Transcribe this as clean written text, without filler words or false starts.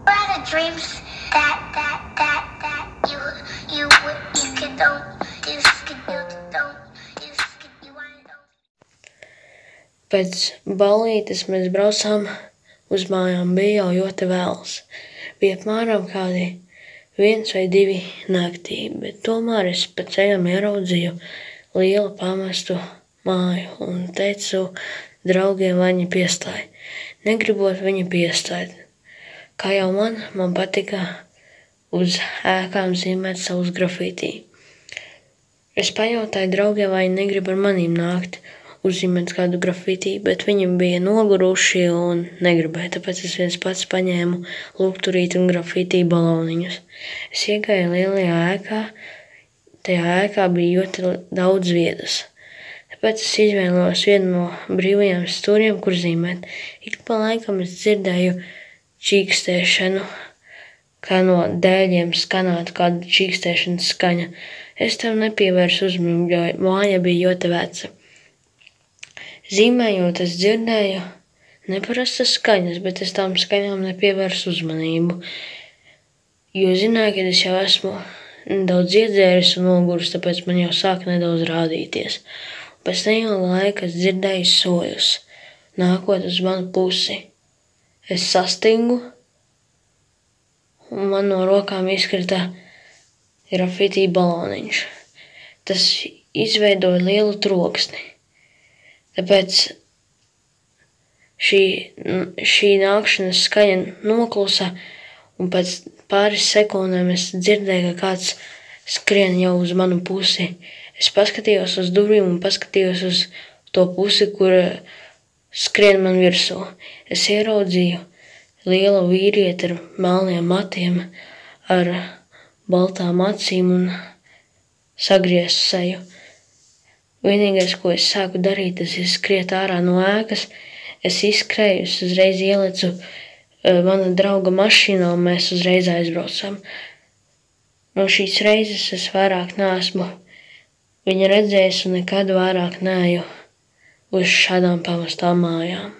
What are the dreams that you can don't you want to. Pēc ballītes mēs braucām uz mājām, bija jau ļoti vēls. Bija apmēram kādi 1 vai 2 naktī, bet tomēr es pa ceļam ieraudzīju lielu pamestu māju un teicu draugiem, lai viņi piestāj. Negribot viņi piestāt. Kā jau man patika uz ēkām zīmēt savus grafitī. Es pajautāju draugiem, vai viņi negrib ar manīm nākt uzzīmēt kādu grafitī, bet viņi bija noguruši un negribēja, tāpēc es viens pats paņēmu lukturīti un grafitī baloniņus. Es iegāju lielajā ēkā, tajā ēkā bija ļoti daudz vietas. Tāpēc es izvēlējos vienu no brīvajiem stūriem, kur zīmēt. Ik pa laikam es dzirdēju čīkstēšanu, kā no dēļiem skanētu kāda čīkstēšanas skaņa. Es tam nepievērsu uzmanību, jo māja bija ļoti veca. Zīmējot, es dzirdēju neparastas skaņas, bet es tām skaņām nepievērsu uzmanību, jo zināju, ka es jau esmu nedaudz iedzēris un noguris, tāpēc man jau sāk nedaudz rādīties. Pēc neilga laika es dzirdēju soļus, nākot uz manu pusi. Es sastingu, un man no rokām izkrita grafitī baloniņš. Tas izveidoja lielu troksni. Tāpēc šī nākšanas skaņa noklusa, un pēc pāris sekundēm es dzirdēju, ka kāds skrien jau uz manu pusi. Es paskatījos uz durvīm un paskatījos uz to pusi, kur skrien man virsū. Es ieraudzīju lielu vīrieti ar melniem matiem, ar baltām acīm un sagrieztu seju. Vienīgais, ko es sāku darīt, tas ir skriet ārā no ēkas. Es izskrēju, es uzreiz ielecu mana drauga mašīnā un mēs uzreiz aizbraucām. No šīs reizes es vairāk neesmu viņu redzējis un nekad vairāk neeju uz šādām pamestām mājām.